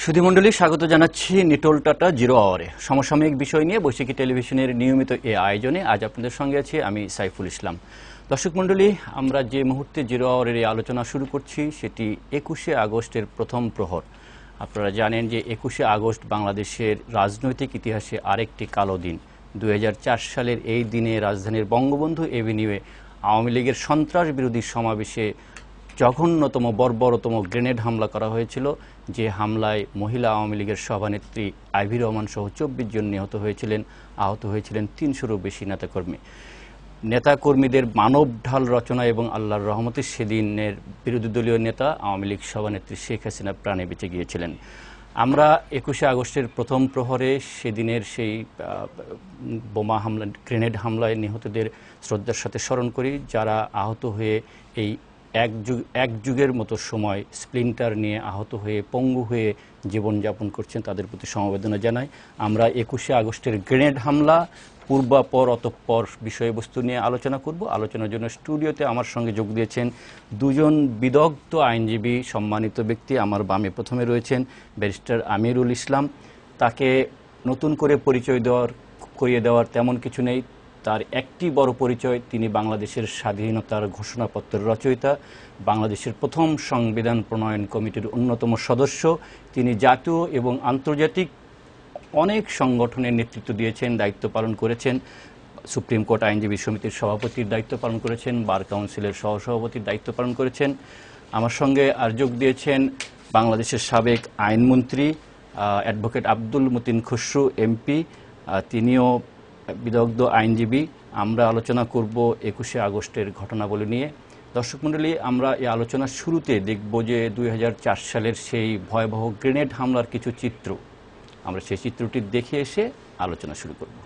সুধীমণ্ডলী, স্বাগত জানাচ্ছি নিটোল tata zero আওয়ারে। সমসাময়িক বিষয় নিয়ে বৈশাখী টেলিভিশনের নিয়মিত এই আয়োজনে আজ আপনাদের সঙ্গে আছি আমি সাইফুল ইসলাম। দর্শক মণ্ডলী, আমরা যে মুহূর্তে জিরো আওয়ারের এই আলোচনা শুরু করছি সেটি 21শে আগস্টের প্রথম প্রহর। আপনারা জানেন যে 21শে আগস্ট বাংলাদেশের রাজনৈতিক ইতিহাসে আরেকটি কালো দিন। 2004 সালের এই দিনে রাজধানীর বঙ্গবন্ধু এভিনিউয়ে আওয়ামী লীগের সন্ত্রাস বিরোধী সমাবেশে জঘন্যতম বর্বরতম গ্রেনেড হামলা করা হয়েছিল, যে হামলায় মহিলা আওয়ামী লীগের সভানেত্রী আইভি রহমান সহ 24 জন নিহত হয়েছিলেন, আহত হয়েছিলেন 300-রও বেশি নেতাকর্মীদের মানব ঢাল রচনা এবং আল্লাহর রহমতে সেদিনের বিরোধী দলীয় নেতা আওয়ামী লীগ সভানেত্রী শেখ হাসিনা প্রাণে বেঁচে গিয়েছিলেন। আমরা 21শে আগস্টের প্রথম প্রহরে সেদিনের সেই বোমা হামলা, গ্রেনেড হামলায় নিহতদের শ্রদ্ধার সাথে স্মরণ করি, যারা আহত হয়ে এই এক যুগের মতো সময় স্প্লিন্টার নিয়ে আহত হয়ে পঙ্গু হয়ে জীবনযাপন করছেন, তাদের প্রতি সমবেদনা জানাই। আমরা 21শে আগস্টের গ্রেনেড হামলা পূর্বাপর অতঃপর বিষয়বস্তু নিয়ে আলোচনা করব। আলোচনার জন্য স্টুডিওতে আমার সঙ্গে যোগ দিয়েছেন দুজন বিদগ্ধ আইনজীবী, সম্মানিত ব্যক্তি। আমার বামে প্রথমে রয়েছেন ব্যারিস্টার আমিরুল ইসলাম। তাকে নতুন করে করিয়ে দেওয়ার তেমন কিছু নেই। তার একটি বড় পরিচয়, তিনি বাংলাদেশের স্বাধীনতার ঘোষণাপত্রের রচয়িতা, বাংলাদেশের প্রথম সংবিধান প্রণয়ন কমিটির অন্যতম সদস্য। তিনি জাতীয় এবং আন্তর্জাতিক অনেক সংগঠনের নেতৃত্ব দিয়েছেন, দায়িত্ব পালন করেছেন। সুপ্রিম কোর্ট আইনজীবী সমিতির সভাপতির দায়িত্ব পালন করেছেন, বার কাউন্সিলের সহসভাপতির দায়িত্ব পালন করেছেন। আমার সঙ্গে আর যোগ দিয়েছেন বাংলাদেশের সাবেক আইনমন্ত্রী অ্যাডভোকেট আব্দুল মতিন খসরু এমপি, তিনিও বিদগ্ধ আইনজীবী। আমরা আলোচনা করব 21শে আগস্টের ঘটনাবলী নিয়ে। দর্শক মণ্ডলী, আমরা এই আলোচনার শুরুতে দেখব যে 2004 সালের সেই ভয়াবহ গ্রেনেড হামলার কিছু চিত্র। আমরা সেই চিত্রটি দেখে এসে আলোচনা শুরু করব।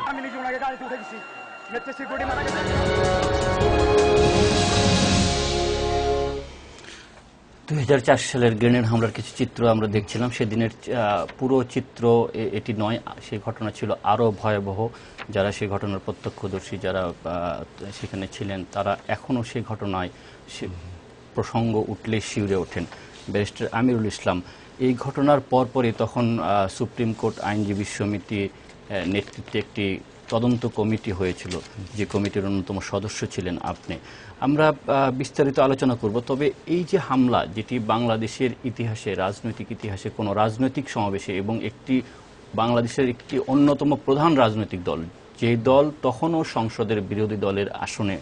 আমি নিজে ওনাকে গাড়িতে উঠে দিচ্ছি, সিকিউরিটি মারা গেছে। 2004 সালের গ্রেনেড হামলার কিছু চিত্র আমরা দেখছিলাম। সেদিনের পুরো চিত্র এটি নয়, সেই ঘটনা ছিল আরও ভয়াবহ। যারা সেই ঘটনার প্রত্যক্ষদর্শী, যারা সেখানে ছিলেন, তারা এখনও সেই ঘটনায় প্রসঙ্গ উঠলে শিউরে ওঠেন। ব্যারিস্টার আমিরুল ইসলাম, এই ঘটনার পরপরই তখন সুপ্রিম কোর্ট আইনজীবী সমিতি নেতৃত্বে একটি তদন্ত কমিটি হয়েছিল, যে কমিটির অন্যতম সদস্য ছিলেন আপনি। আমরা বিস্তারিত আলোচনা করব। তবে এই যে হামলা, যেটি বাংলাদেশের ইতিহাসে, রাজনৈতিক ইতিহাসে কোনো রাজনৈতিক সমাবেশে এবং বাংলাদেশের একটি অন্যতম প্রধান রাজনৈতিক দল, যে দল তখনও সংসদের বিরোধী দলের আসনে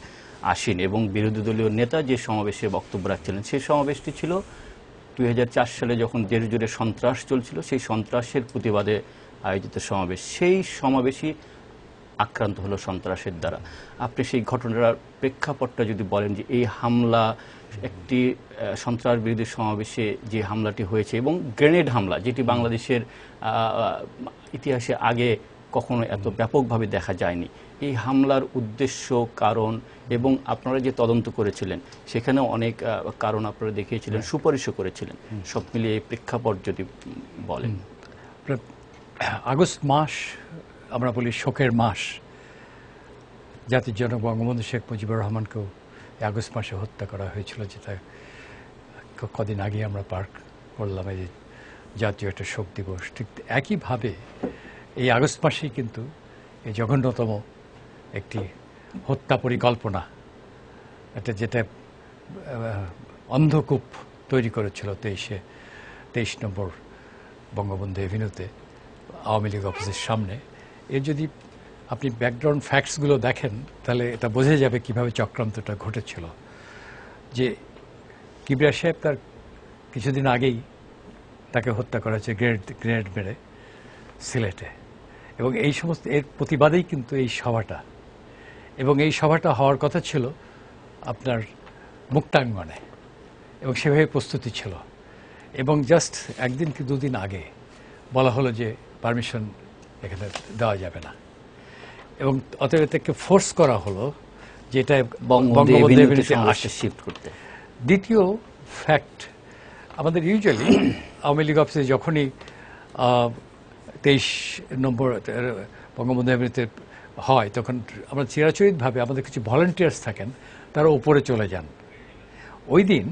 আসীন এবং বিরোধী দলীয় নেতা যে সমাবেশে বক্তব্য রাখছিলেন, সেই সমাবেশটি ছিল 2004 সালে যখন দেশ জুড়ে সন্ত্রাস চলছিল, সেই সন্ত্রাসের প্রতিবাদে আয়োজিত সমাবেশ। সেই সমাবেশই আক্রান্ত হলো সন্ত্রাসের দ্বারা। আপনি সেই ঘটনার প্রেক্ষাপটটা যদি বলেন, যে এই হামলা একটি সন্ত্রাস বিরোধী সমাবেশে যে হামলাটি হয়েছে এবং গ্রেনেড হামলা, যেটি বাংলাদেশের ইতিহাসে আগে কখনো এত ব্যাপকভাবে দেখা যায়নি, এই হামলার উদ্দেশ্য, কারণ এবং আপনারা যে তদন্ত করেছিলেন সেখানে অনেক কারণ আপনারা দেখিয়েছিলেন, সুপারিশও করেছিলেন, সব মিলিয়ে এই প্রেক্ষাপট যদি বলেন। আগস্ট মাস আমরা বলি শোকের মাস। জাতির জনক বঙ্গবন্ধু শেখ মুজিবুর রহমানকেও আগস্ট মাসে হত্যা করা হয়েছিল, যেটা কদিন আগে আমরা পার করলাম, এই জাতীয় একটা শোক দিবস। ঠিক একইভাবে এই আগস্ট মাসেই কিন্তু এই জঘন্যতম একটি হত্যা পরিকল্পনা, যেটা অন্ধকূপ তৈরি করেছিল 23 নম্বর বঙ্গবন্ধু এভিনিউতে আওয়ামী লীগ অফিসের সামনে। এর যদি আপনি ব্যাকগ্রাউন্ড ফ্যাক্টসগুলো দেখেন তাহলে এটা বোঝা যাবে কিভাবে চক্রান্তটা ঘটেছিল। যে কিবরিয়া সাহেব তার কিছুদিন আগেই তাকে হত্যা করা হয়েছে গ্রেনেড মেরে সিলেটে, এবং এই সমস্ত এর প্রতিবাদেই কিন্তু এই সভাটা, এবং এই সভাটা হওয়ার কথা ছিল আপনার মুক্তাঙ্গনে, এবং সেভাবে প্রস্তুতি ছিল, এবং জাস্ট একদিন কি দুদিন আগে বলা হলো যে পারমিশন এখানে দেওয়া যাবে না, এবং অতএব তাকে ফোর্স করা হলো যে এটা বঙ্গবন্ধু শিফট করতে। দ্বিতীয় ফ্যাক্ট, আমাদের ইউজুয়ালি আওয়ামী লীগ অফিসে যখনই 23 নম্বর বঙ্গবন্ধু এভিনিউতে হয়, তখন আমরা চিরাচরিতভাবে আমাদের কিছু ভলান্টিয়ার্স থাকেন, তারা উপরে চলে যান। ওই দিন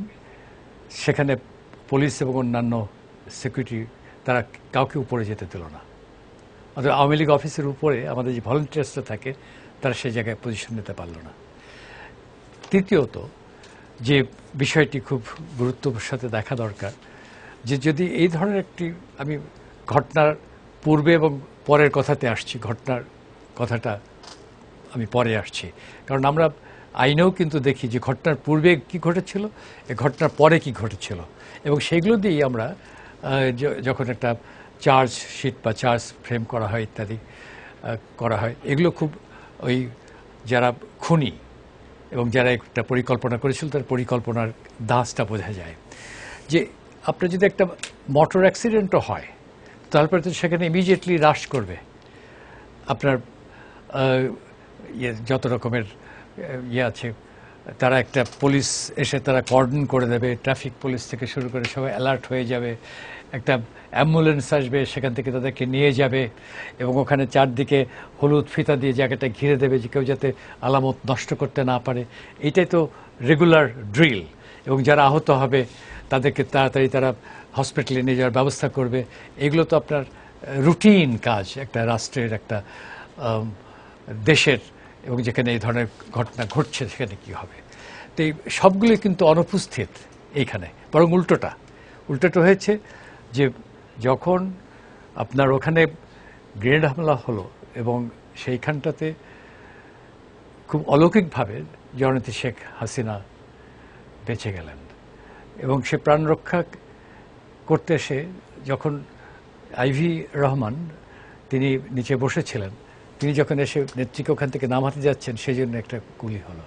সেখানে পুলিশ এবং অন্যান্য সিকিউরিটি তারা কাউকে উপরে যেতে দিল না। অর্থাৎ আওয়ামী লীগ অফিসের উপরে আমাদের যে ভলান্টিয়ার্সরা থাকে তারা সেই জায়গায় পজিশন নিতে পারল না। তৃতীয়ত যে বিষয়টি খুব গুরুত্বের সাথে দেখা দরকার, যে যদি এই ধরনের একটি, আমি ঘটনার পূর্বে এবং পরের কথাতে আসছি, ঘটনার কথাটা আমি পরে আসছি, কারণ আমরা আইনেও কিন্তু দেখি যে ঘটনার পূর্বে কি ঘটেছিল, এই ঘটনার পরে কি ঘটেছিল, এবং সেগুলো দিয়েই আমরা যখন একটা চার্জ শিট বা চার্জ ফ্রেম করা হয় ইত্যাদি করা হয়, এগুলো খুব ওই যারা খুনি এবং যারা একটা পরিকল্পনা করেছিল তার পরিকল্পনার দাঁজটা বোঝা যায়। যে আপনার যদি একটা মোটর অ্যাক্সিডেন্টও হয়, তারপরে তো সেখানে ইমিডিয়েটলি রাশ করবে আপনার যত রকমের আছে, তারা একটা পুলিশ এসে তারা কর্ডন করে দেবে, ট্রাফিক পুলিশ থেকে শুরু করে সবাই অ্যালার্ট হয়ে যাবে, একটা অ্যাম্বুলেন্স আসবে, সেখান থেকে তাদেরকে নিয়ে যাবে, এবং ওখানে চারদিকে হলুদ ফিতা দিয়ে জায়গাটা ঘিরে দেবে যে কেউ যাতে আলামত নষ্ট করতে না পারে। এইটাই তো রেগুলার ড্রিল, এবং যারা আহত হবে তাদেরকে তাড়াতাড়ি তারা হসপিটালে নিয়ে যাওয়ার ব্যবস্থা করবে। এগুলো তো আপনার রুটিন কাজ একটা রাষ্ট্রের, একটা দেশের, এবং যেখানে এই ধরনের ঘটনা ঘটছে সেখানে কি হবে। তো এই সবগুলি কিন্তু অনুপস্থিত এইখানে, বরং উল্টোটা হয়েছে যে যখন আপনার ওখানে গ্রেনেড হামলা হলো এবং সেইখানটাতে খুব অলৌকিকভাবে জননেত্রী শেখ হাসিনা বেঁচে গেলেন, এবং সে প্রাণ রক্ষা করতে এসে যখন আইভি রহমান তিনি নিচে বসেছিলেন, তিনি যখন এসে নেত্রীকে ওখান থেকে নামাতে যাচ্ছেন, সেই জন্য একটা গুলি হলো,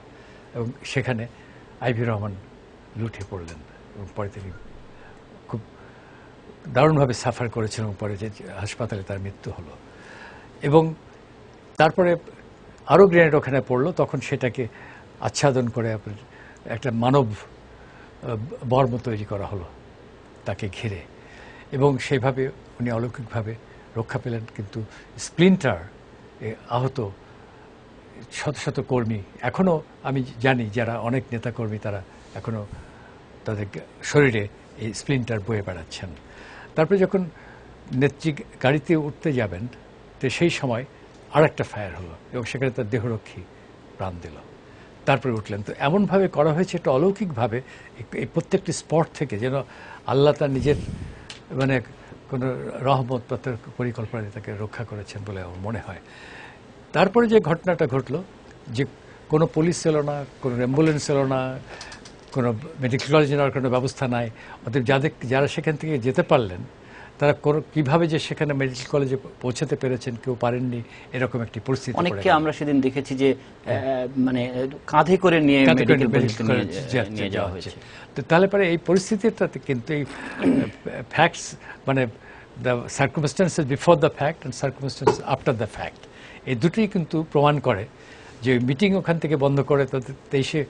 এবং সেখানে আইভি রহমান লুটে পড়লেন, এবং পরে তিনি খুব দারুণভাবে সাফার করেছিলেন, এবং পরে যে হাসপাতালে তার মৃত্যু হলো। এবং তারপরে আরও গ্রেনেড ওখানে পড়লো, তখন সেটাকে আচ্ছাদন করে একটা মানব বর্ম তৈরি করা হলো তাকে ঘিরে, এবং সেইভাবে উনি অলৌকিকভাবে রক্ষা পেলেন। কিন্তু স্প্লিন্টার আহত শত শত কর্মী, এখনও আমি জানি যারা অনেক নেতাকর্মী তারা এখনও তাদের শরীরে এই স্প্লিন্টার বয়ে বেড়াচ্ছেন। তারপরে যখন নেত্রী গাড়িতে উঠতে যাবেন, তো সেই সময় আর একটা ফায়ার হলো, এবং সেখানে তার দেহরক্ষী প্রাণ দিল, তারপরে উঠলেন। তো এমনভাবে করা হয়েছে, একটা অলৌকিকভাবে এই প্রত্যেকটি স্পট থেকে যেন আল্লাহ তার নিজের মানে কোনো রহমত বা তার পরিকল্পনা তাকে রক্ষা করেছেন বলে আমার মনে হয়। তারপরে যে ঘটনাটা ঘটলো, যে কোনো পুলিশ ছিল না, কোনো অ্যাম্বুলেন্স ছিল না, কোনো মেডিকেল কলেজে নেওয়ার কোনো ব্যবস্থা নাই। অতএব যারা সেখান থেকে যেতে পারলেন তারা কিভাবে যে সেখানে মেডিকেল কলেজে পৌঁছাতে পেরেছেন, কেউ পারেননি, এরকম একটি পরিস্থিতি। অনেককে আমরা সেদিন দেখেছি যে মানে কাঁধে করে নিয়ে মেডিকেল কলেজে নিয়ে যাওয়া হয়েছে। তো তাহলে পরে এই পরিস্থিতিটাতে কিন্তু এই ফ্যাক্টস, মানে the circumstances before the fact and circumstances after the fact, এই দুটোই কিন্তু প্রমাণ করে যে মিটিং ওখান থেকে বন্ধ করে তাদের 23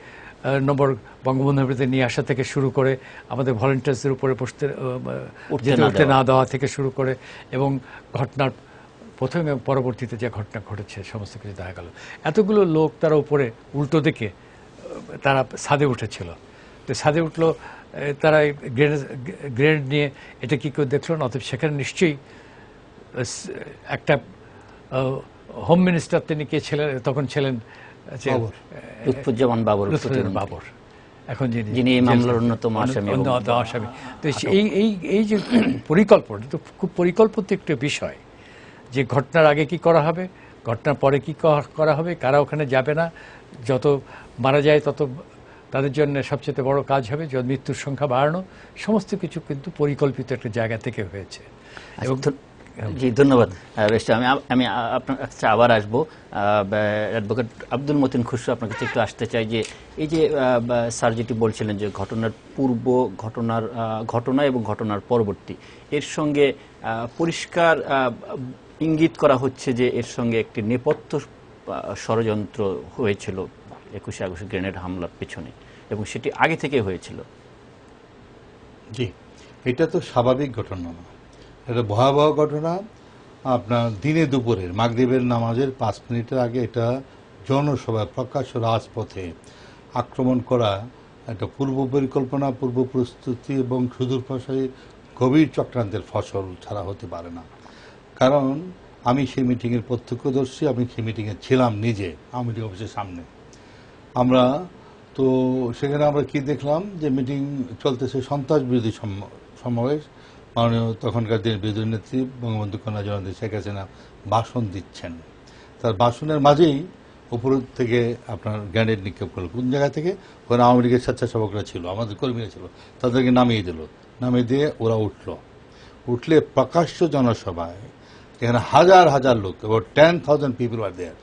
নম্বর বঙ্গবন্ধু এভিনিউতে নিয়ে আসা থেকে শুরু করে আমাদের ভলান্টিয়ার্সদের উপরে উঠতে না দেওয়া থেকে শুরু করে, এবং ঘটনার প্রথমে পরবর্তীতে যে ঘটনা ঘটেছে সমস্ত কিছু দেখা গেল। এতগুলো লোক তারা উপরে উল্টো দিকে তারা ছাদে উঠেছিল, তো ছাদে উঠলো তারা গ্রেনেড নিয়ে, এটা কি করে দেখলো না। অতএব সেখানে নিশ্চয়ই একটা হোম মিনিস্টার, তিনি কে ছিলেন তখন, ছিলেন লুৎফুজ্জামান বাবর, এখন যিনি এই মামলার অন্যতম আসামি। তো এই যে পরিকল্পনা, তো খুব পরিকল্পিত একটা বিষয়, যে ঘটনার আগে কি করা হবে, ঘটনার পরে কি করা হবে, কারা ওখানে যাবে না, যত মারা যায় তাদের জন্য সবচেয়ে বড় কাজ হবে যে মৃত্যুর সংখ্যা বাড়ানো। সমস্ত কিছু কিন্তু পরিকল্পিত একটা জায়গা থেকে হয়েছে। এবং জি, ধন্যবাদ বেশ। আমি আপনার কাছে আবার আসবো। অ্যাডভোকেট আব্দুল মতিন খুশরু, আপনার কাছে একটু আসতে চাই যে এই যে স্যার যেটি বলছিলেন যে ঘটনার পূর্ব, ঘটনা এবং ঘটনার পরবর্তী, এর সঙ্গে পরিষ্কার ইঙ্গিত করা হচ্ছে যে এর সঙ্গে একটি নেপথ্য ষড়যন্ত্র হয়েছিল 21শে আগস্ট গ্রেনেড হামলার পেছনে, এবং সেটি আগে থেকে হয়েছিল। জি, এটা তো স্বাভাবিক ঘটনা না, এটা ভয়াবহ ঘটনা। আপনার দিনে দুপুরের মাগরিবের নামাজের 5 মিনিটের আগে এটা জনসভায় প্রকাশ্য রাজপথে আক্রমণ করা একটা পূর্ব পরিকল্পনা, পূর্ব প্রস্তুতি এবং সুদূরপ্রসারী গভীর চক্রান্তের ফসল ছাড়া হতে পারে না। কারণ আমি সেই মিটিংয়ের প্রত্যক্ষদর্শী, আমি সেই মিটিংয়ে ছিলাম নিজে, আওয়ামী লীগ অফিসের সামনে। আমরা তো সেখানে আমরা কি দেখলাম যে মিটিং চলতেছে, সন্ত্রাস বিরোধী সমাবেশ। মাননীয় তখনকার দিনের বিরোধী নেত্রী বঙ্গবন্ধু কন্যা জননেত্রী শেখ হাসিনা ভাষণ দিচ্ছেন। তার ভাষণের মাঝেই উপর থেকে আপনার গ্রেনেড নিক্ষেপ করলো। কোন জায়গা থেকে? ওখানে আওয়ামী লীগের স্বেচ্ছাসেবকরা ছিল, আমাদের কর্মীরা ছিল, তাদেরকে নামিয়ে দিল। নামিয়ে দিয়ে ওরা উঠলে প্রকাশ্য জনসভায়, এখানে হাজার হাজার লোক, অ্যাবাউট 10,000 পিপল আর দেয়ার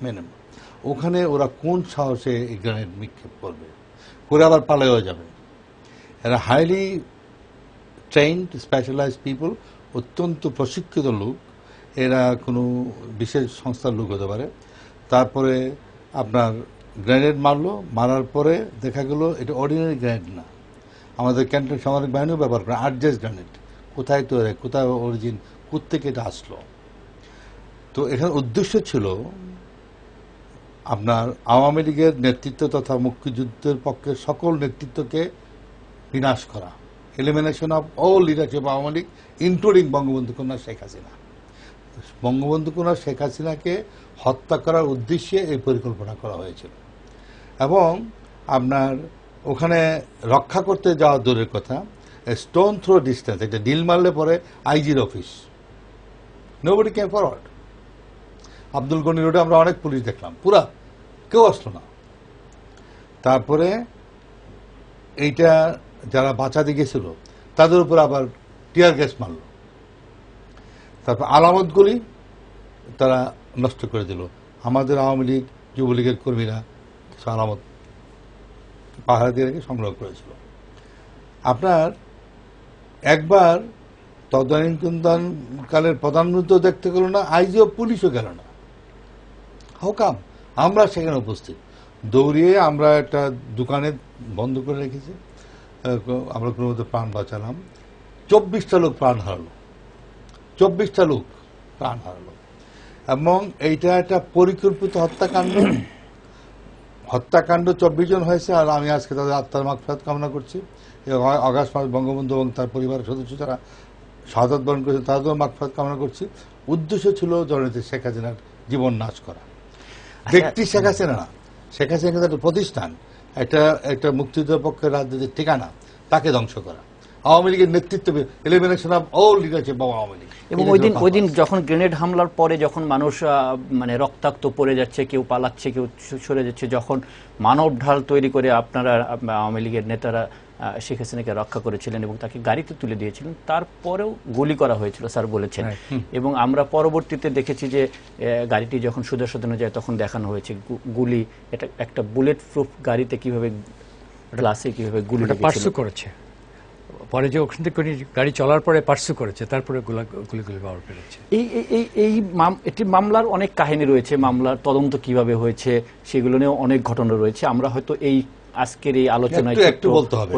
মিনিমাম, ওখানে ওরা কোন সাহসে এই গ্রেনেড নিক্ষেপ করবে, করে আবার পালাইও যাবে। এরা হাইলি ট্রেইনড স্পেশালাইজড পিপল, অত্যন্ত প্রশিক্ষিত লোক। এরা কোনো বিশেষ সংস্থার লোক হতে পারে। তারপরে আপনার গ্রেনেড মারলো, মারার পরে দেখা গেল এটা অর্ডিনারি গ্রেনেড না, আমাদের ক্যান্টন সামরিক বাহিনীও ব্যবহার করে আর্জেস গ্রেনেড। কোথায় তৈরি, কোথায় অরিজিন, কোত্থেকে এটা আসলো? তো এখানে উদ্দেশ্য ছিল আপনার আওয়ামী লীগের নেতৃত্ব তথা মুক্তিযুদ্ধের পক্ষে সকল নেতৃত্বকে বিনাশ করা, elimination of all leadership Awami League, including Bangabandhu কন্যা শেখ হাসিনা। বঙ্গবন্ধু কন্যা শেখ হাসিনাকে হত্যা করার উদ্দেশ্যে এই পরিকল্পনা করা হয়েছিল। এবং আপনার ওখানে রক্ষা করতে যাওয়া দূরের কথা, স্টোন থ্রো ডিস্টেন্স, একটা ডিল মারলে পরে আইজির অফিস, nobody came forward. Abdul Gani রোডে আমরা অনেক পুলিশ দেখলাম, পুরা কেউ আসলো না। তারপরে এইটা যারা বাঁচাতে গেছিল তাদের উপর আবার টিয়ার গ্যাস মারল। তারপর আলামতগুলি তারা নষ্ট করে দিল। আমাদের আওয়ামী লীগ যুবলীগের কর্মীরা কিছু আলামত পাহাড় দিয়ে রেখে সংগ্রহ করেছিল। আপনার একবার তদানীন্তনকালের প্রধানমন্ত্রী দেখতে গেল না, আইজিও পুলিশও গেল না। How come? আমরা সেখানে উপস্থিত। দৌড়িয়ে আমরা একটা দোকানে বন্ধ করে রেখেছি, আমরা কোনো মতো প্রাণ বাঁচালাম। 24টা লোক প্রাণ হারালো, 24টা লোক প্রাণ হারালো। এবং এইটা একটা পরিকল্পিত হত্যাকাণ্ড। 24 জন হয়েছে। আর আমি আজকে তাদের আত্মার মাগফিরাত কামনা করছি। আগস্ট মাস বঙ্গবন্ধু এবং তার পরিবারের সদস্য যারা শাহাদাত বরণ করেছে তাদেরও মাগফিরাত কামনা করছি। উদ্দেশ্য ছিল জননেত্রী শেখ হাসিনার জীবন নাশ করা। ব্যক্তি শেখ হাসিনা না, শেখ হাসিনা কিন্তু একটা প্রতিষ্ঠান, একটা মুক্তিযুদ্ধের পক্ষের রাজনীতির ঠিকানা, তাকে ধ্বংস করা। আওয়ামী লীগের নেতৃত্ব, elimination of all leadership of Awami League. এবং ওই দিন যখন গ্রেনেড হামলার পরে যখন মানুষ মানে রক্তাক্ত পড়ে যাচ্ছে, কেউ পালাচ্ছে, কেউ সরে যাচ্ছে, যখন মানব ঢাল তৈরি করে আপনারা আওয়ামী লীগের নেতারা শেখ হাসিনাকে রক্ষা করেছিলেন এবং তাকে গাড়িতে তুলে দিয়েছিলেন, তারপরেও গুলি করা হয়েছিল স্যার বলেছেন। এবং আমরা পরবর্তীতে দেখেছি যে গাড়িটি যখন সুদর্শনে যায় তখন দেখানো হয়েছে গুলি, এটা একটা বুলেট প্রুফ গাড়িতে কিভাবে গ্লাসে কিভাবে গুলি পার্সু করেছে। পরে যে ওখান থেকে গাড়ি চলার পরে পার্সু করেছে, তারপরে গুলি ব্যবহার করেছে। এটি মামলার অনেক কাহিনী রয়েছে, মামলার তদন্ত কিভাবে হয়েছে সেগুলো নিয়ে অনেক ঘটনা রয়েছে। আমরা হয়তো এই আজকের এই আলোচনায় একটু বলতে হবে,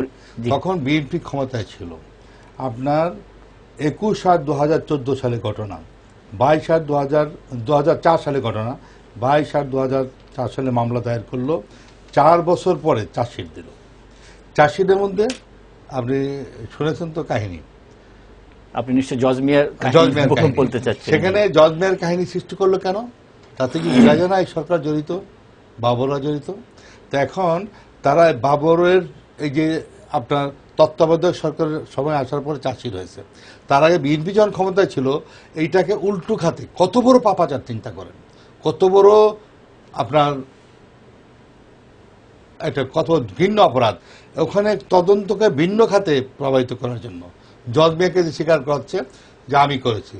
তখন বিএনপি ক্ষমতায় ছিল। আপনার 21/8/2014 সালে ঘটনা, 22/8/2004 সালে ঘটনা, 22/8/2004 সালে মামলা দায়ের করলো। 4 বছর পরে চার্জশিট দিল। চার্জশিটের মধ্যে আপনি শুনেছেন তো কাহিনী, আপনি নিশ্চয় জজ মিয়ার বলতে চাচ্ছেন। সেখানে জজ মিয়ার কাহিনী সৃষ্টি করলো কেন? তাতে কি বোঝা যায় না এই সরকার জড়িত, বাবররা জড়িত? তো এখন তারা বাবরের এই যে আপনার তত্ত্বাবধায়ক সরকারের সময় আসার পরে চার্জশিট হয়েছে। তার আগে বিএনপি যখন ক্ষমতায় ছিল এইটাকে উল্টো খাতে কত বড় পাপাচার চিন্তা করেন, কত বড় আপনার একটা কত ভিন্ন অপরাধ, ওখানে তদন্তকে ভিন্ন খাতে প্রভাবিত করার জন্য জজ মিয়াকে যে স্বীকার করছে যে আমি করেছি।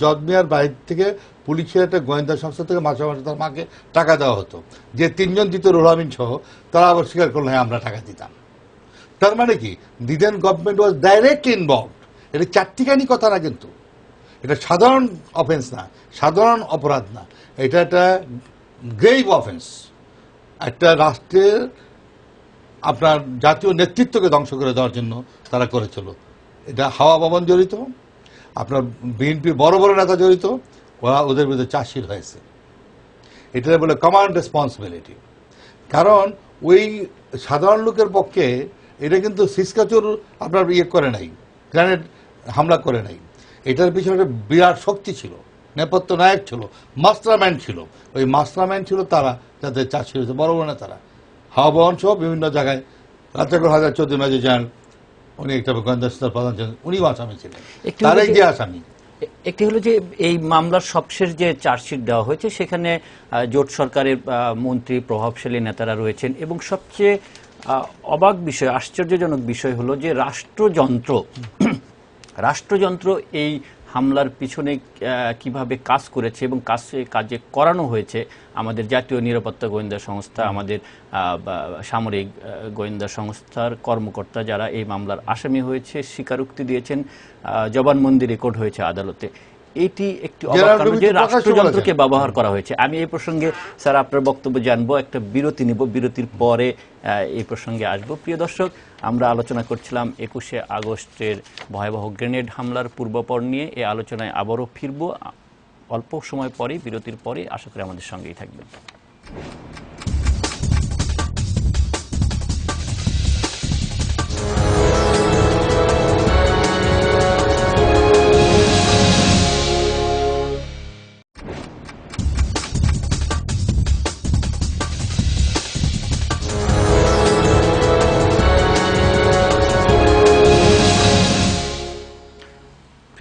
জজ মিয়ার বাড়ি থেকে পুলিশের একটা গোয়েন্দা সংস্থা থেকে মাসে মাসে তার মাকে টাকা দেওয়া হতো, যে তিনজন দিত রুহুল আমিন সহ, তারা আবার স্বীকার করলো হ্যাঁ আমরা টাকা দিতাম। তার মানে কি দিদেন গভর্নমেন্ট ওয়াজ ডাইরেক্টলি ইনভলভড। এটা চারটিখানি কথা না, কিন্তু এটা সাধারণ অফেন্স না, সাধারণ অপরাধ না, এটা একটা গ্রেভ অফেন্স। একটা রাষ্ট্রের আপনার জাতীয় নেতৃত্বকে ধ্বংস করে দেওয়ার জন্য তারা করেছিল। এটা হাওয়া ভবন জড়িত, আপনার বিএনপির বড় বড় নেতা জড়িত, ওরা ওদের বিরুদ্ধে চার্জশিট হয়েছে। এটা বলে কমান্ড রেসপন্সিবিলিটি। কারণ ওই সাধারণ লোকের পক্ষে এটা কিন্তু সিসকাচুর আপনার করে নাই, গ্রেনেড হামলা করে নাই। এটার পিছনে একটা বিরাট শক্তি ছিল, নেপথ্য নায়ক ছিল, মাস্টারম্যান ছিল। ওই মাস্টারম্যান ছিল তারা, যাদের চার্জশিট হয়েছে বড় বড় নেতারা, হাওয়া ভবন সহ বিভিন্ন জায়গায়। রাজাগর হাজার চৌধুরী মেজর জেনারেল, উনি একটা গোয়েন্দা সংস্থার প্রধান ছিলেন, উনিও আসামি ছিলেন, তারাই যে আসামি। একটি হলো যে এই মামলার সবশেষ যে চার্জশিট দেওয়া হয়েছে সেখানে জোট সরকারের মন্ত্রী, প্রভাবশালী নেতারা রয়েছেন, এবং সবচেয়ে অবাক বিষয়, আশ্চর্যজনক বিষয় হলো যে রাষ্ট্রযন্ত্র এই হামলার পিছনে কিভাবে কাজ করেছে এবং কাজে করানো হয়েছে আমাদের জাতীয় নিরাপত্তা গোয়েন্দা সংস্থা, আমাদের সামরিক গোয়েন্দা সংস্থার কর্মকর্তা যারা এই মামলার আসামি হয়েছে, স্বীকারোক্তি দিয়েছেন, জবানবন্দি রেকর্ড হয়েছে আদালতে। এটি একটি অবাক কারণ যে রাষ্ট্রযন্ত্রকে ব্যবহার করা হয়েছে। আমি এই প্রসঙ্গে স্যার আপনার বক্তব্য জানবো, একটা বিরতি নিব, বিরতির পরে এই প্রসঙ্গে আসবো। প্রিয় দর্শক, আমরা আলোচনা করছিলাম 21শে আগস্টের ভয়াবহ গ্রেনেড হামলার পূর্বপর নিয়ে। এই আলোচনায় আবারও ফিরবো অল্প সময় পরে, বিরতির পরে। আশা করি আমাদের সঙ্গেই থাকবেন।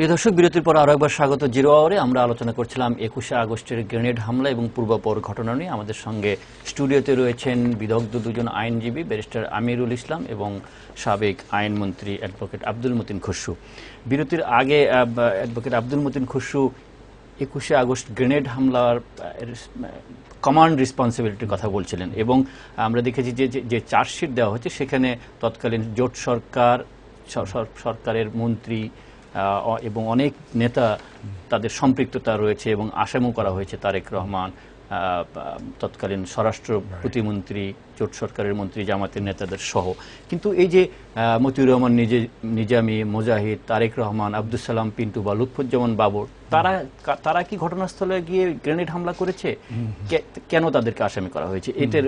প্রিয় দর্শক, বিরতির পর আরো একবার স্বাগত জিরো আওয়ারে। আমরা আলোচনা করছিলাম 21শে আগস্টের গ্রেনেড হামলা এবং পূর্বাপর ঘটনা নিয়ে। আমাদের সঙ্গে স্টুডিওতে রয়েছেন বিদগ্ধ দুজন আইনজীবী, ব্যারিস্টার আমিরুল ইসলাম এবং সাবেক আইনমন্ত্রী অ্যাডভোকেট আব্দুল মতিন খসরু। বিরতির আগে অ্যাডভোকেট আব্দুল মতিন খসরু 21শে আগস্ট গ্রেনেড হামলার কমান্ড রেসপন্সিবিলিটির কথা বলছিলেন, এবং আমরা দেখেছি যে চার্জশিট দেওয়া হচ্ছে সেখানে তৎকালীন জোট সরকারের মন্ত্রী এবং অনেক নেতা তাদের সম্পৃক্ততা রয়েছে এবং আসামিও করা হয়েছে। তারেক রহমান, তৎকালীন স্বরাষ্ট্র প্রতিমন্ত্রী, জোট সরকারের মন্ত্রী, জামাতের নেতাদের সহ। কিন্তু এই যে মতিউর রহমান নিজামী, মুজাহিদ, তারেক রহমান, আব্দুল সালাম পিন্টু বা লুৎফুজ্জামান বাবর, তারা কি ঘটনাস্থলে গিয়ে গ্রেনেড হামলা করেছে? কেন তাদেরকে আসামি করা হয়েছে? এটার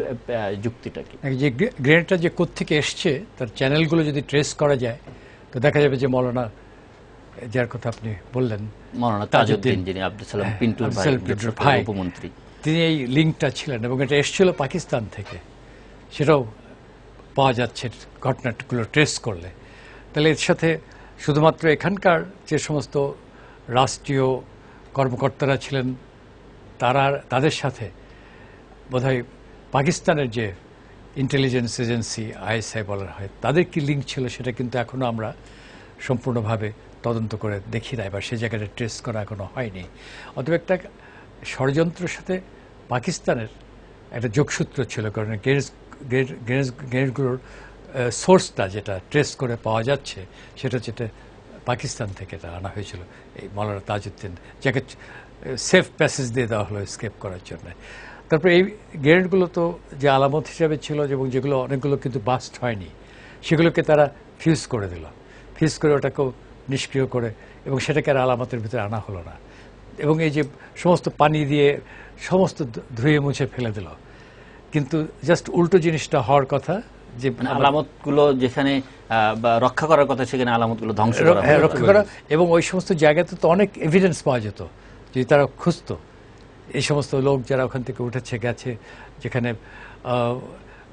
যুক্তিটা কি? যে গ্রেনেডটা যে কোত্থেকে এসছে তার চ্যানেলগুলো যদি ট্রেস করা যায় তো দেখা যাবে যে মৌলানা, যার কথা আপনি বললেন, মৌলানা তাজউদ্দিন, যিনি আব্দুল সালাম পিন্টুর ভাই, উপমন্ত্রী, তিনি এই লিঙ্কটা ছিলেন এবং এটা এসেছিল পাকিস্তান থেকে। সেটাও পাওয়া যাচ্ছে ঘটনাগুলো ট্রেস করলে। তাহলে এর সাথে শুধুমাত্র এখানকার যে সমস্ত রাষ্ট্রীয় কর্মকর্তারা ছিলেন তাদের সাথে বোধহয় পাকিস্তানের যে ইন্টেলিজেন্স এজেন্সি ISI বলা হয়, তাদের কি লিঙ্ক ছিল সেটা কিন্তু এখনও আমরা সম্পূর্ণভাবে তদন্ত করে দেখি নাই, বা সে জায়গাটা ট্রেস করা এখনো হয়নি। অথবা একটা ষড়যন্ত্রের সাথে পাকিস্তানের একটা যোগসূত্র ছিল, কারণ গ্রেনেডগুলোর সোর্সটা যেটা ট্রেস করে পাওয়া যাচ্ছে সেটা যেটা পাকিস্তান থেকে এটা আনা হয়েছিল, এই মৌলানা তাজউদ্দিন, যাকে সেফ প্যাসেজ দিয়ে দেওয়া হলো স্কেপ করার জন্য। তারপরে এই গ্রেনেডগুলো তো যে আলামত হিসাবে ছিল এবং যেগুলো অনেকগুলো কিন্তু বাস্ট হয়নি, সেগুলোকে তারা ফিউজ করে দিল, ফিউজ করে ওটাকেও নিষ্ক্রিয় করে, এবং সেটাকে আর আলামতের ভিতরে আনা হলো না। এবং এই যে সমস্ত পানি দিয়ে সমস্ত ধুয়ে মুছে ফেলে দিল, কিন্তু জাস্ট উল্টো জিনিসটা হওয়ার কথা, যে আলামতগুলো যেখানে রক্ষা করার কথা সেখানে আলামতগুলো ধ্বংস করা। এবং ওই সমস্ত জায়গাতে তো অনেক এভিডেন্স পাওয়া যেত যদি তারা খুঁজতো। এই সমস্ত লোক যারা ওখান থেকে উঠেছে গেছে, যেখানে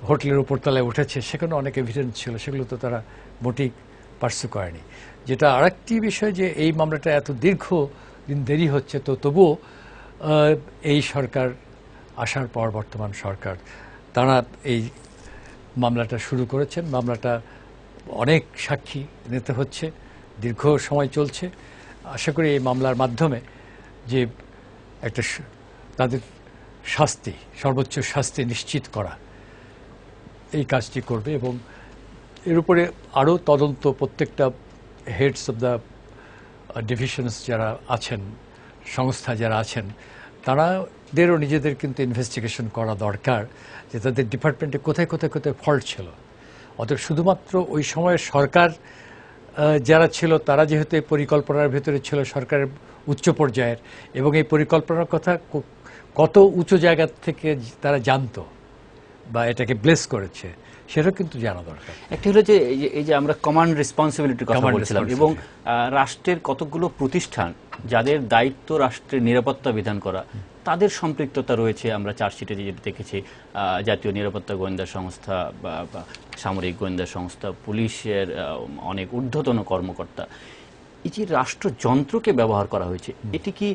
হোটেলের উপরতলায় উঠেছে, সেখানে অনেক এভিডেন্স ছিল, সেগুলো তো তারা মোটেই পার্সু করেনি। যেটা আরেকটি বিষয়, যে এই মামলাটা এত দীর্ঘদিন দেরি হচ্ছে, তো তবুও এই সরকার আসার পর, বর্তমান সরকার, তারা এই মামলাটা শুরু করেছেন। মামলাটা অনেক সাক্ষী নিতে হচ্ছে, দীর্ঘ সময় চলছে। আশা করি এই মামলার মাধ্যমে যে একটা তাদের শাস্তি, সর্বোচ্চ শাস্তি নিশ্চিত করা, এই কাজটি করবে এবং এর উপরে আরও তদন্ত প্রত্যেকটা হেডস অব দ্য ডিভিশনস যারা আছেন, সংস্থা যারা আছেন, তাদেরও নিজেদের কিন্তু ইনভেস্টিগেশন করা দরকার যে তাদের ডিপার্টমেন্টে কোথায় কোথায় কোথায় ফল্ট ছিল। অতএব শুধুমাত্র ওই সময়ের সরকার যারা ছিল তারা যেহেতু এই পরিকল্পনার ভেতরে ছিল, সরকারের উচ্চ পর্যায়ের, এবং এই পরিকল্পনার কথা কত উঁচু জায়গা থেকে তারা জানতো বা এটাকে ব্লেস করেছে সেটাও কিন্তু জানা দরকার। একটি হলো যে এই যে আমরা কমান্ড রেসপন্সিবিলিটির কথা বলছিলাম, এবং রাষ্ট্রের কতগুলো প্রতিষ্ঠান যাদের দায়িত্ব রাষ্ট্রের নিরাপত্তা বিধান করা, তাদের সম্পৃক্ততা রয়েছে। আমরা চার্জশিটে যেটা দেখেছি, জাতীয় নিরাপত্তা গোয়েন্দা সংস্থা বা সামরিক গোয়েন্দা সংস্থা, পুলিশের অনেক ঊর্ধ্বতন কর্মকর্তা, এই যে রাষ্ট্রযন্ত্রকে ব্যবহার করা হয়েছে, এটি কি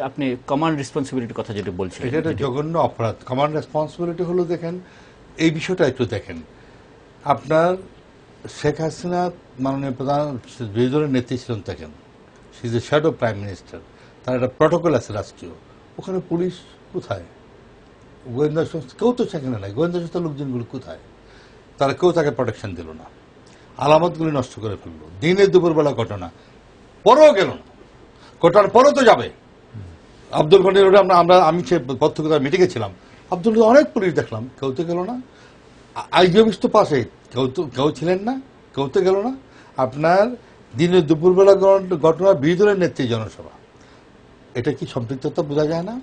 আপনি কমান্ড রেসপন্সিবিলিটির কথা যেটা বলছিলেন, এটা একটা জঘন্য অপরাধ। কমান্ড রেসপন্সিবিলিটি হলো, দেখেন এই বিষয়টা একটু দেখেন, আপনার শেখ হাসিনা মাননীয় প্রধান বিরোধী নেত্রী ছিলেন, দেখেন she is a shadow prime minister, তার একটা প্রটোকল আছে রাষ্ট্রীয়, ওখানে পুলিশ কোথায়, গোয়েন্দা সংস্থা কেউ তো সেখানে নাই, গোয়েন্দা সংস্থার লোকজনগুলো কোথায়, তারা কেউ তাকে প্রোটেকশন দিল না, আলামতগুলি নষ্ট করে ফেললো, দিনে দুপুরবেলা ঘটনা, পরেও গেল না, ঘটনার পরেও তো যাবে। আব্দুল গনির রোডে আমি সে পত্রিকার মিটিংয়ে ছিলাম, আব্দুল অনেক পুলিশ দেখলাম, কেউ তো গেল না। আইজি অফিস তো পাশে, কেউ ছিলেন না, কেউ তো গেল না। আপনার দিনে দুপুরবেলা ঘটনা বিরোধী দলের নেত্রী জনসভা, এটা কি সম্পৃক্ততা বোঝা যায় না?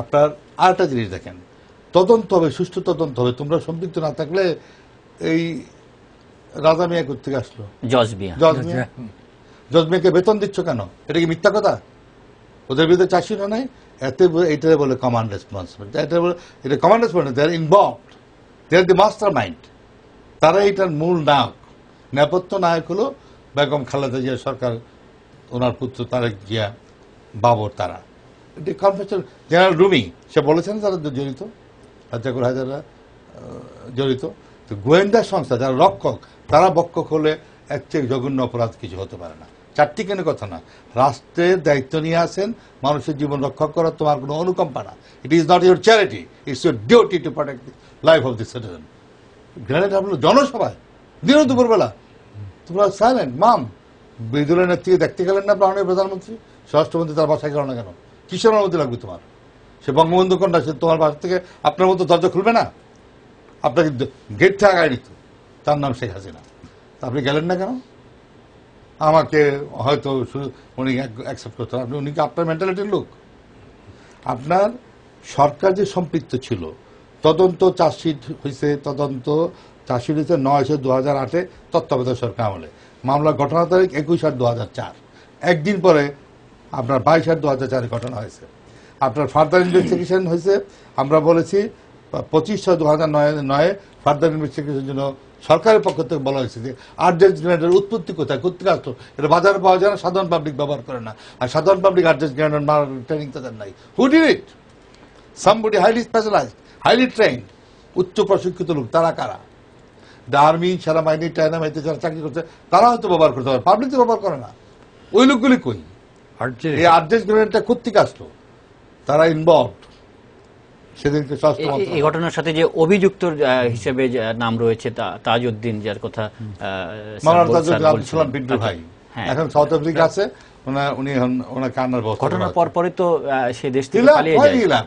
আপনার আরেকটা জিনিস দেখেন, তদন্ত হবে, সুষ্ঠু তদন্ত হবে। তোমরা সম্পৃক্ত না থাকলে, এই রাজা মিয়া কোথেকে আসলো, জজ মিয়াকে বেতন দিচ্ছ কেন? এটা কি মিথ্যা কথা? ওদের বিরুদ্ধে চাষিরা নাই, এইটা বলে কমান্ড রেসপন্সিবিলিটি। এটা command responsibility, they are involved, they are the mastermind. তারা এটার মূল নায়ক, নেপথ্য নায়ক হলো বেগম খালেদা জিয়া সরকার, ওনার পুত্র তারেক জিয়া, বাবর, তারা। এটি কনফেশন জেনারেল রুমি সে বলেছেন তারা জড়িত, হাজার হাজারা জড়িত। তো গোয়েন্দা সংস্থা যারা রক্ষক, তারা বক্ষক হলে এর চেয়ে জঘন্য অপরাধ কিছু হতে পারে না। চারটি কেন কথা না, রাষ্ট্রের দায়িত্ব নিয়ে আসেন, মানুষের জীবন রক্ষা করা তোমার কোনো অনুকম্পা না। It is not your charity, it's your duty to protect the life of the citizen. Grenade হামলা জনসভায় দিন দুপুরবেলা, তোমরা সাইলেন্ট মাম। বিরোধী নেত্রীকে দেখতে গেলেন না মাননীয় প্রধানমন্ত্রী, স্বরাষ্ট্রমন্ত্রী তার বাসায় গেল না কেন? কিসের অনুমতি লাগবে তোমার? সে বঙ্গবন্ধু কন্যা, সে তোমার বাসা থেকে আপনার মতো দরজা খুলবে না? আপনাকে গেট থেকে আগায় নিত, তার নাম শেখ হাসিনা। আপনি গেলেন না কেন? আমাকে হয়তো উনি অ্যাকসেপ্ট করতে হবে, উনি কি আপনার মেন্টালিটির লোক? আপনার সরকার যে সম্পৃক্ত ছিল, তদন্ত চার্জশিট হয়েছে, তদন্ত চার্জশিট হয়েছে 9/2008 তত্ত্বাবধায়ক সরকার আমলে। মামলার ঘটনা তারিখ 21/2004, একদিন পরে আপনার 22/2004 ঘটনা হয়েছে। আপনার ফার্দার ইনভেস্টিগেশন হয়েছে, আমরা বলেছি 25/2009 ফার্দার ইনভেস্টিগেশনের জন্য সরকারের পক্ষ থেকে বলা হয়েছে যে আর্জেন্ট গ্রেনেডের উৎপত্তি কোথায়, কোথেকে আসতো, এটা বাজারে পাওয়া যায় না, সাধারণ পাবলিক ব্যবহার করে না, আর সাধারণ পাবলিক আর্জেন্ট গ্রেনেড মারার ট্রেনিং তাদের নাই। Who did it? Somebody highly specialized, highly trained, উচ্চ প্রশিক্ষিত লোক। তারা কারা? আর্মি, সেনাবাহিনী, টাইনামাইতে যারা চাকরি করছে তারা হয়তো ব্যবহার করতে পারে, পাবলিক তো ব্যবহার করে না। ওই লোকগুলি কই? এই আর্জেন্ট গ্রেনেডটা কোথেকে আসতো? তারা ইনভলভড। সেদিনকে এই ঘটনার সাথে যে অভিযুক্ত হিসেবে নাম রয়েছে তাজউদ্দিন, যার কথা বিদ্রোহ ভাই, এখন সাউথ আফ্রিকা আছে, উনি ওনাকে আনার ব্যবস্থা। ঘটনার পরপরই তো সে দেশ থেকে পালিয়ে যায়।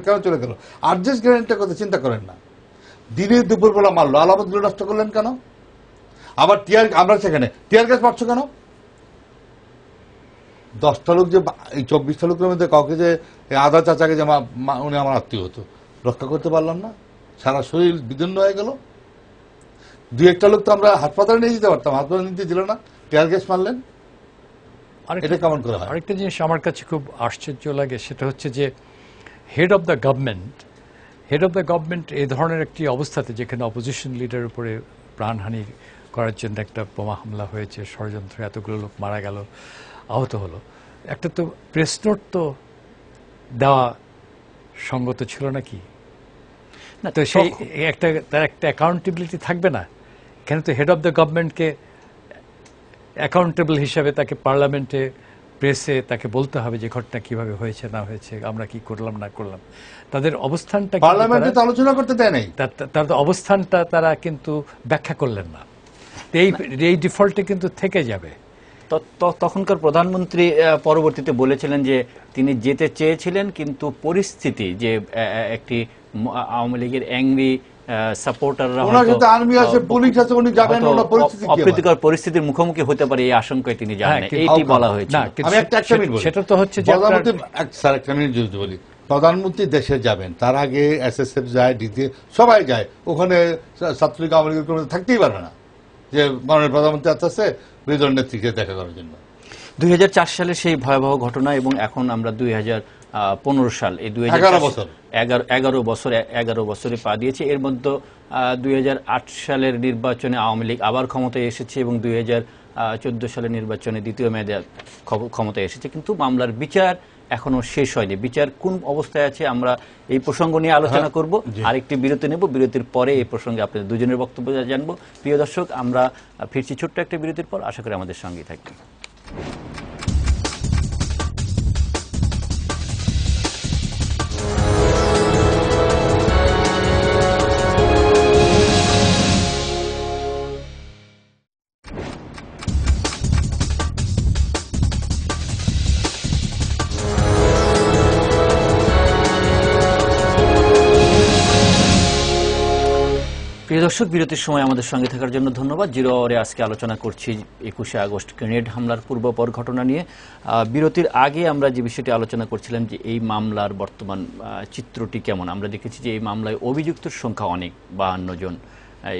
কেন চলে গেল? আর্জেন্ট গ্রেনেডটার কথা চিন্তা করেন না। দিনে দুপুরবেলা মারলো, আলামতগুলো নষ্ট করলেন কেন? আবার আমরা সেখানে টিয়ার গ্যাস মারছো কেন? 10টা লোক যে, এই 24টা লোকের মধ্যে কাউকে যে আদা চাচাকে যে উনি আমার আত্মীয় হতো, রক্ষা করতে পারলাম না, সারা শরীর বিদীর্ণ হয়ে গেল। 2-1টা লোক তো আমরা হাসপাতালে নিয়ে যেতে পারতাম, হাসপাতালে নিতে দিল না, টিয়ার গ্যাস মারলেন। এটা কেমন করে হয়? আরেকটা জিনিস আমার কাছে খুব আশ্চর্য লাগে, সেটা হচ্ছে যে হেড অব দ্য গভর্নমেন্ট এই ধরনের একটি অবস্থাতে, যেখানে অপোজিশন লিডার উপরে প্রাণহানি করার জন্য একটা বোমা হামলা হয়েছে, ষড়যন্ত্র, এতগুলো লোক মারা গেল, আহত হলো, একটা তো প্রেস নোট তো দেওয়া সঙ্গত ছিল নাকি? না, তো সেই তার একটা অ্যাকাউন্টেবিলিটি থাকবে না কেন? তো হেড অফ দ্য গভর্নমেন্টকে অ্যাকাউন্টেবল হিসাবে তাকে পার্লামেন্টে, প্রেসে তাকে বলতে হবে যে ঘটনা কিভাবে হয়েছে না হয়েছে, আমরা কি করলাম না করলাম। তাদের অবস্থানটা পার্লামেন্টে তো আলোচনা করতে দেয় নাই, তার অবস্থানটা তারা কিন্তু ব্যাখ্যা করলেন না। এই ডিফল্টে কিন্তু থেকে যাবে। তখনকার প্রধানমন্ত্রী পরবর্তীতে বলেছিলেন যে তিনি যেতে চেয়েছিলেন, কিন্তু পরিস্থিতি যে একটি আওয়ামী লীগের অ্যাংরি সাপোর্টাররা আর্মি আছে, পুলিশ আছে, উনি যাবেন, অপ্রীতিকর পরিস্থিতির মুখোমুখি হতে পারে এই আশঙ্কায় তিনি যাবেন, এইটি বলা হয়েছে। আমি একটা মিনিট বলি, সেটা তো হচ্ছে যে স্যার একটা মিনিট যদি বলি, প্রধানমন্ত্রী দেশে যাবেন তার আগে এসএসএফ যায়, ডিসি সবাই যায়, ওখানে ছাত্রলীগ আওয়ামী লীগের কোনো থাকতেই পারবে না যে মাননীয় প্রধানমন্ত্রী আসছে বিরোধী দলের নেত্রীকে দেখা করার জন্য। 2004 সালে সেই ভয়াবহ ঘটনা এবং এখন আমরা 2015 সাল, এই 11 বছরে পা দিয়েছে। এর মধ্যে 2008 সালের নির্বাচনে আওয়ামী লীগ আবার ক্ষমতায় এসেছে এবং 2014 সালের নির্বাচনে দ্বিতীয় মেয়াদে ক্ষমতায় এসেছে, কিন্তু মামলার বিচার এখনো শেষ হয়নি। বিচার কোন অবস্থায় আছে আমরা এই প্রসঙ্গ নিয়ে আলোচনা করব। আরেকটি বিরতি নেব, বিরতির পরে এই প্রসঙ্গে আপনাদের দুজনের বক্তব্য জানবো। প্রিয় দর্শক, আমরা ফিরছি ছোট্ট একটা বিরতির পর, আশা করি আমাদের সঙ্গেই থাকবেন। প্রিয় দর্শক, বিরতির সময় আমাদের সঙ্গে থাকার জন্য ধন্যবাদ। জিরো আওয়ারে আজকে আলোচনা করছি 21শে আগস্ট গ্রেনেড হামলার পূর্বপর ঘটনা নিয়ে। বিরতির আগে আমরা যে বিষয়টি আলোচনা করছিলাম যে এই মামলার বর্তমান চিত্রটি কেমন। আমরা দেখেছি যে এই মামলায় অভিযুক্তের সংখ্যা অনেক, 52 জন,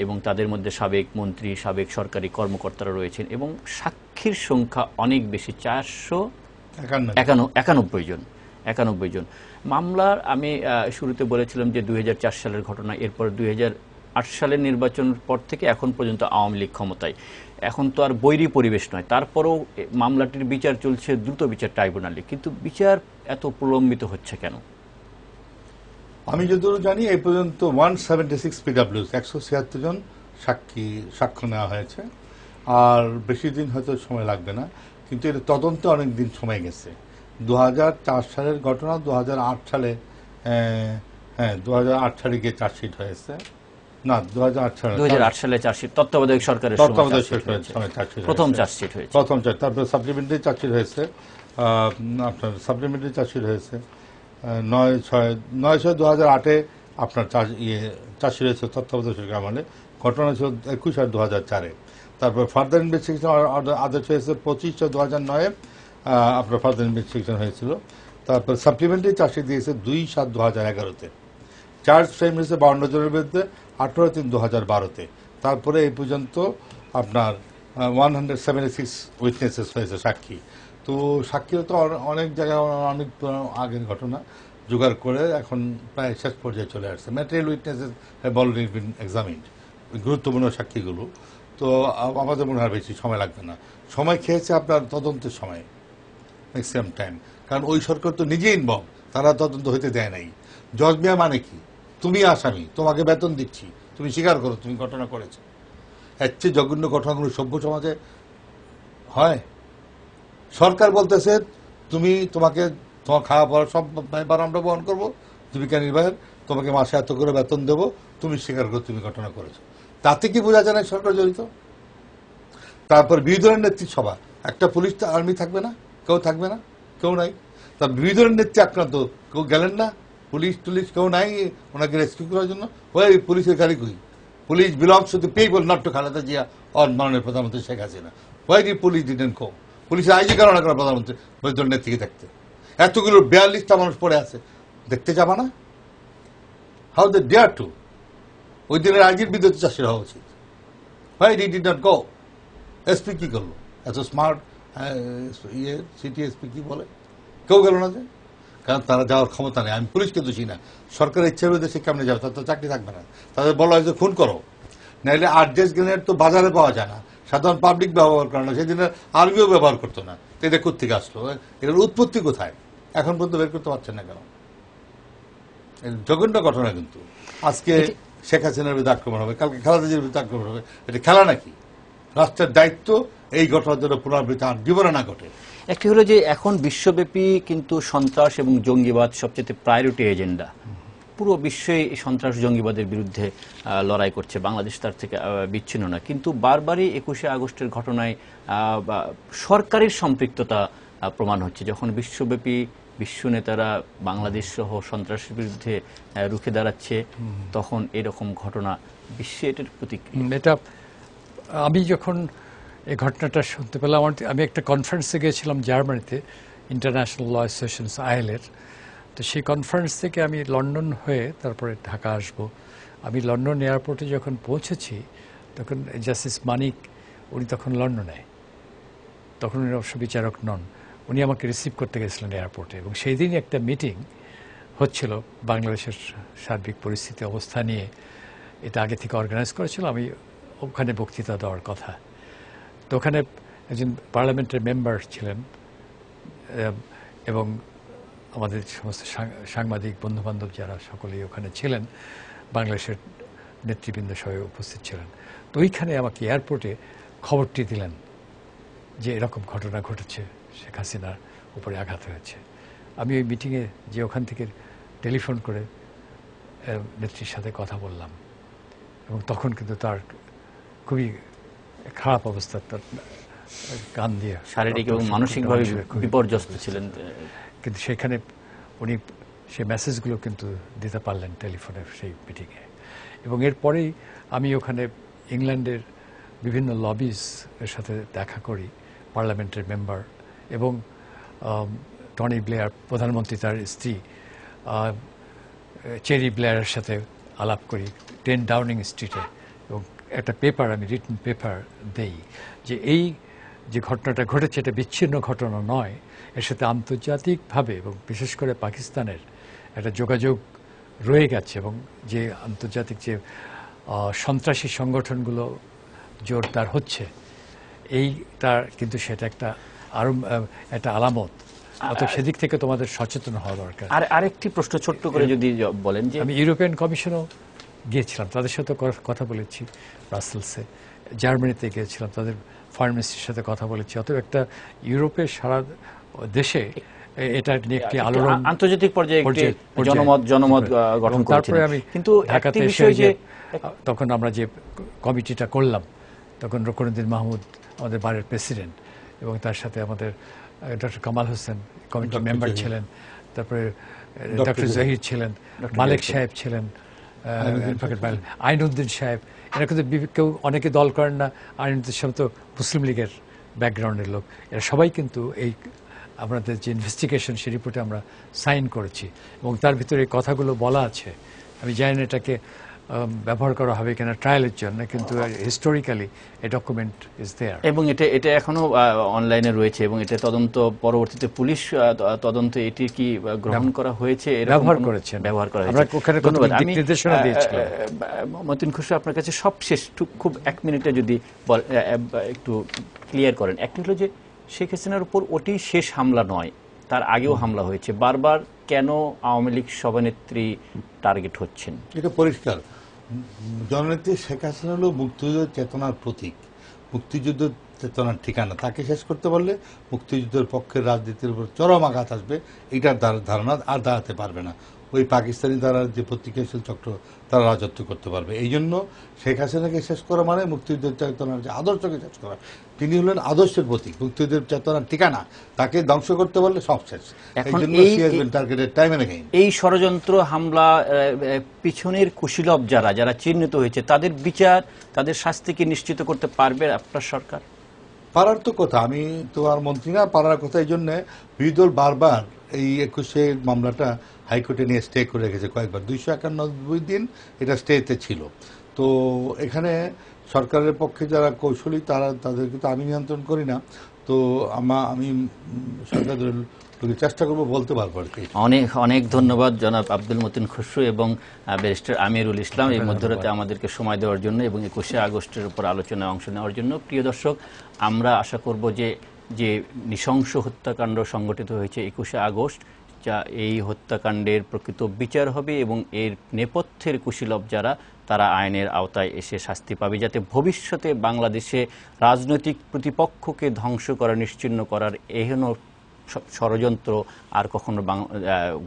এবং তাদের মধ্যে সাবেক মন্ত্রী, সাবেক সরকারি কর্মকর্তারা রয়েছেন এবং সাক্ষীর সংখ্যা অনেক বেশি, 491 জন। মামলার আমি শুরুতে বলেছিলাম যে 2004 সালের ঘটনা, এরপর 2008 সালের নির্বাচনের পর থেকে এখন পর্যন্ত আওয়ামী লীগ ক্ষমতায়। এখন তো আর বৈরী পরিবেশ নয়, তারপরেও মামলাটির বিচার চলছে দ্রুত বিচার ট্রাইব্যুনালে, কিন্তু বিচার এত প্রলম্বিত হচ্ছে কেন? আমি যতদূর জানি এই পর্যন্ত 176 PWs 176 জন সাক্ষ্য নেওয়া হয়েছে, আর বেশি দিন হয়তো সময় লাগবে না, কিন্তু এর তদন্তে অনেক দিন সময় গেছে। 2004 সালের ঘটনা 2008 সালে 2008 সালে গিয়ে চার্জশিট হয়েছে, না 2008 সালে চার্জশিট তত্ত্বাবধায়ক সরকারের প্রথম চার্জশিট হয়েছে, তারপরে সাপ্লিমেন্টারি চার্জশিট হয়েছে, আপনার সাপ্লিমেন্টারি চার্জশিট হয়েছে 9/6/2008-এ আপনার চার্জশিট হয়েছে তত্ত্বাবধায়ক সরকার আমলে। ঘটনা ছিল 21/2004-এ। তারপর ফার্দার ইনভেস্টিগেশন আদেশ হয়েছে 25/2009-এ আপনার ফার্দার ইনভেস্টিগেশন হয়েছিল। তারপর সাপ্লিমেন্টারি চার্জশিট দিয়েছে 2/7/2011-তে। চার্জ ফ্রেম হয়েছে 52 জনের বিরুদ্ধে 18/3/2012-তে। তারপরে এই পর্যন্ত আপনার 176 উইটনেসেস হয়েছে, সাক্ষী। তো সাক্ষীও তো অনেক জায়গায় অনেক আগের ঘটনা জোগাড় করে এখন প্রায় শেষ পর্যায়ে চলে আসছে। Material witnesses have already been examined, গুরুত্বপূর্ণ সাক্ষীগুলো। তো আমাদের মনে হয় বেশি সময় লাগবে না। সময় খেয়েছে আপনার তদন্তের সময়, ম্যাক্সিমাম টাইম, কারণ ওই সরকার তো নিজেই ইনভলভ, তারা তদন্ত হইতে দেয় নাই। জজ মিয়া মানে কি, তুমি আসামি, তোমাকে বেতন দিচ্ছি, তুমি স্বীকার করো তুমি ঘটনা করেছো। এর চেয়ে জঘন্য ঘটনাগুলো সভ্য সমাজে হয়? সরকার বলতেছে তোমাকে তোমার খাওয়া পড়া সব ব্যাপার আমরা বহন করবো, জীবিকা নির্বাহের, তোমাকে মাসে এত করে বেতন দেবো, তুমি স্বীকার করো তুমি ঘটনা করেছো। তাতে কি বোঝা যায় না সরকার জড়িত? তারপর বিরোধী দলের নেত্রী সভা, একটা পুলিশ আর্মি থাকবে না, কেউ থাকবে না, কেউ নাই। তার বিরোধী দলের নেত্রী আক্রান্ত, কেউ গেলেন না, পুলিশ টুলিশ কেউ নাই ওনাকে রেস্কিউ করার জন্য। ওই পুলিশের গাড়ি কই? Police belongs to the people, not to Khaleda Zia or মাননীয় প্রধানমন্ত্রী Sheikh Hasina. Why the police didn't go? পুলিশের আইজি কারণ না প্রধানমন্ত্রী বিরোধী দলের নেত্রীকে দেখতে। এতগুলো 42টা মানুষ পড়ে আছে, দেখতে যাবা না? How they dare to? ওই দিনের আইজির বিরুদ্ধে চাষির হওয়া উচিত। Why the did not go? SP কি করলো? এত স্মার্ট সিটি এসপি কি বলে? কেউ গেল না যে, কারণ তারা যাওয়ার ক্ষমতা নেই। আমি পুলিশকে দোষী না, সরকারের ইচ্ছার বিরুদ্ধে সে কেমনে যাবে? তার তো চাকরি থাকবে না। তাদের বলা হয়েছে খুন করো, নাহলে আর্জেস গ্রেনেড তো বাজারে পাওয়া যায় না, সাধারণ পাবলিক ব্যবহার করে না, সেদিন আর্মিও ব্যবহার করতো না। এটা কোথেকে আসলো? এটার উৎপত্তি কোথায়? এখন পর্যন্ত বের করতে পারছেন না কেন? জঘন্য ঘটনা কিন্তু আজকে শেখ হাসিনার বিরুদ্ধে আক্রমণ হবে, কালকে খালেদা জিয়ার বিরুদ্ধে আক্রমণ হবে। এটা খেলা নাকি? রাষ্ট্রের দায়িত্ব এই ঘটনার জন্য পুনরাবৃত্তি আর জীবনে না ঘটে। একটি হলো যে এখন বিশ্বব্যাপী কিন্তু সন্ত্রাস এবং জঙ্গিবাদ সবচেয়ে প্রায়োরিটি এজেন্ডা। পুরো বিশ্বই সন্ত্রাস জঙ্গিবাদের বিরুদ্ধে লড়াই করছে, বাংলাদেশ তার থেকে বিচ্ছিন্ন না। কিন্তু বারবারই 21শে আগস্টের ঘটনায় সরকারের সম্পৃক্ততা প্রমাণ হচ্ছে। যখন বিশ্বব্যাপী বিশ্ব নেতারা বাংলাদেশ সহ সন্ত্রাসের বিরুদ্ধে রুখে দাঁড়াচ্ছে, তখন এরকম ঘটনা বিশ্বে এটার প্রতিক্রিয়া। এটা আমি যখন এই ঘটনাটা শুনতে পেলাম, আমি একটা কনফারেন্সে গিয়েছিলাম জার্মানিতে, ইন্টারন্যাশনাল ল অ্যাসোসিয়েশন আইএলএর। তো সেই কনফারেন্স থেকে আমি লন্ডন হয়ে তারপরে ঢাকা আসব। আমি লন্ডন এয়ারপোর্টে যখন পৌঁছেছি, তখন জাস্টিস মানিক উনি তখন লন্ডনে, তখন উনি অবশ্য বিচারক নন, উনি আমাকে রিসিভ করতে গেছিলেন এয়ারপোর্টে। এবং সেই দিনই একটা মিটিং হচ্ছিল বাংলাদেশের সার্বিক পরিস্থিতি অবস্থা নিয়ে। এটা আগে থেকে অর্গানাইজ করেছিল, আমি ওখানে বক্তৃতা দেওয়ার কথা। তো ওখানে একজন পার্লামেন্টের মেম্বার ছিলেন এবং আমাদের সমস্ত সাংবাদিক বন্ধুবান্ধব যারা সকলেই ওখানে ছিলেন, বাংলাদেশের নেতৃবৃন্দ সবাই উপস্থিত ছিলেন। তো ওইখানে আমাকে এয়ারপোর্টে খবরটি দিলেন যে এরকম ঘটনা ঘটেছে, শেখ হাসিনার উপরে আঘাত হয়েছে। আমি ওই মিটিংয়ে যে ওখান থেকে টেলিফোন করে নেত্রীর সাথে কথা বললাম, এবং তখন কিন্তু তার খুবই খারাপ অবস্থা, তার কান দিয়ে শারীরিক এবং মানসিকভাবে বিপর্যস্ত ছিলেন। কিন্তু সেখানে উনি সেই মেসেজগুলো কিন্তু দিতে পারলেন টেলিফোনে সেই মিটিংয়ে। এবং এরপরেই আমি ওখানে ইংল্যান্ডের বিভিন্ন লবিজ এর সাথে দেখা করি, পার্লামেন্টের মেম্বার এবং টনি ব্লেয়ার প্রধানমন্ত্রী, তার স্ত্রী চেরি ব্লেয়ারের সাথে আলাপ করি 10 ডাউনিং স্ট্রিটে। এবং একটা পেপার, আমি রিটেন পেপার দেই যে এই যে ঘটনাটা ঘটেছে এটা বিচ্ছিন্ন ঘটনা নয়, এর সাথে আন্তর্জাতিকভাবে এবং বিশেষ করে পাকিস্তানের একটা যোগাযোগ রয়ে গেছে। এবং যে আন্তর্জাতিক যে সন্ত্রাসী সংগঠনগুলো জোরদার হচ্ছে, এইটার কিন্তু সেটা একটা আলামত। অতএব সেদিক থেকে তোমাদের সচেতন হওয়া দরকার। আর আরেকটি প্রশ্ন ছোট্ট করে যদি বলেন, যে আমি ইউরোপিয়ান কমিশনও গিয়েছিলাম, তাদের সাথে কথা বলেছি ব্রাসেলসে, জার্মানিতে গিয়েছিলাম, তাদের ফরেন মিনিস্ট্রির সাথে কথা বলেছি। অতএব একটা ইউরোপের সারা দেশে এটা নিয়ে একটি আলোড়ন আন্তর্জাতিক পর্যায়ে জনমত গঠন করেছেন। তারপরে আমি কিন্তু ঢাকাতে এসে তখন আমরা যে কমিটিটা করলাম, তখন রুকনুদ্দিন মাহমুদ আমাদের বারের প্রেসিডেন্ট, এবং তার সাথে আমাদের ডক্টর কামাল হোসেন কমিটির মেম্বার ছিলেন, তারপরে ডক্টর জহির ছিলেন, মালিক সাহেব ছিলেন, আইনউদ্দিন সাহেব। এরা কিন্তু কেউ অনেকে দল করেন না, আইনউদ্দিন সাহেব তো মুসলিম লীগের ব্যাকগ্রাউন্ডের লোক। এরা সবাই কিন্তু এই আমাদের যে ইনভেস্টিগেশন সেই রিপোর্টে আমরা সাইন করেছি, এবং তার ভিতরে এই কথাগুলো বলা আছে। আমি জানি না এটাকে ব্যবহার করা হবে কিনা ট্রায়ালের জন্য, কিন্তু হিস্টোরিক্যালি এই ডকুমেন্ট ইজ দেয়ার। এবং এটা এখনো অনলাইনে রয়েছে, এবং এটা তদন্ত পরবর্তীতে পুলিশ তদন্ত এটি কি গ্রহণ করা হয়েছে, ব্যবহার করেছে। আমরা ওখানে নির্দেশনা দিয়েছিলাম। মতিন খুশরু, আপনার কাছে সবশেষ খুব 1 মিনিটে যদি একটু ক্লিয়ার করেন। একটি হলো যে শেখ হাসিনার উপর ওটি শেষ হামলা নয়, তার আগেও হামলা হয়েছে। বারবার কেন আওয়ামী লীগ সভানেত্রী টার্গেট হচ্ছেন? এটা পরিষ্কার। জননেত্রী শেখ হাসিনা হল মুক্তিযুদ্ধের চেতনার প্রতীক, মুক্তিযুদ্ধের চেতনার ঠিকানা। তাকে শেষ করতে পারলে মুক্তিযুদ্ধের পক্ষের রাজনীতির উপর চরম আঘাত আসবে, এইটার ধারণা আর দাঁড়াতে পারবে না। ওই পাকিস্তানি দ্বারা যে প্রতিক্রিয়াশীল চক্র তারা রাজত্ব করতে পারবে। এই জন্য শেখ হাসিনাকে শেষ করা মানে মুক্তিযুদ্ধের চেতনার যে আদর্শকে শেষ করা। তিনি হলেন আদর্শের প্রতীক, মুক্তিযুদ্ধের চেতনার ঠিকানা। তাকে ধ্বংস করতে পারলে সব শেষ। এই জন্য টার্গেটেড টাইম এন্ড এগেইন। এই ষড়যন্ত্র হামলা পিছনের কুশীলব যারা চিহ্নিত হয়েছে, তাদের বিচার, তাদের শাস্তিকে নিশ্চিত করতে পারবে আপনার সরকার? পারার তো কথা, আমি তো আর মন্ত্রী না, পারার কথা। এই জন্য বিরোধী দল বারবার এই 21 মামলাটা হাইকোর্টে নিয়ে স্টে করে রেখেছে কয়েকবার, 291 দিন এটা স্টেতে ছিল। তো এখানে সরকারের পক্ষে যারা কৌশলী তাদেরকে তো আমি নিয়ন্ত্রণ করি না, তো আমি সরকারের চেষ্টা করবো বলতে পারবো আর কি। অনেক ধন্যবাদ জনাব আব্দুল মতিন খুশরু এবং ব্যারিস্টার আমিরুল ইসলাম এই মধ্যরাতে আমাদেরকে সময় দেওয়ার জন্য এবং 21শে আগস্টের উপর আলোচনায় অংশ নেওয়ার জন্য। প্রিয় দর্শক, আমরা আশা করব যে নৃশংস হত্যাকাণ্ড সংগঠিত হয়েছে 21শে আগস্ট, যা এই হত্যাকাণ্ডের প্রকৃত বিচার হবে এবং এর নেপথ্যের কুশীলব যারা তারা আইনের আওতায় এসে শাস্তি পাবে, যাতে ভবিষ্যতে বাংলাদেশে রাজনৈতিক প্রতিপক্ষকে ধ্বংস করা, নিশ্চিহ্ন করার এহেন ষড়যন্ত্র আর কখনো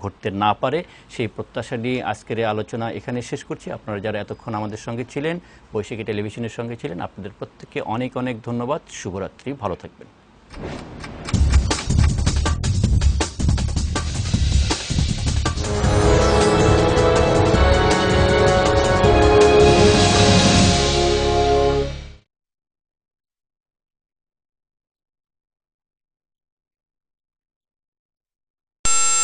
ঘটতে না পারে, সেই প্রত্যাশা নিয়ে আজকের এই আলোচনা এখানে শেষ করছি। আপনারা যারা এতক্ষণ আমাদের সঙ্গে ছিলেন, বৈশাখী টেলিভিশনের সঙ্গে ছিলেন, আপনাদের প্রত্যেককে অনেক অনেক ধন্যবাদ। শুভরাত্রি, ভালো থাকবেন।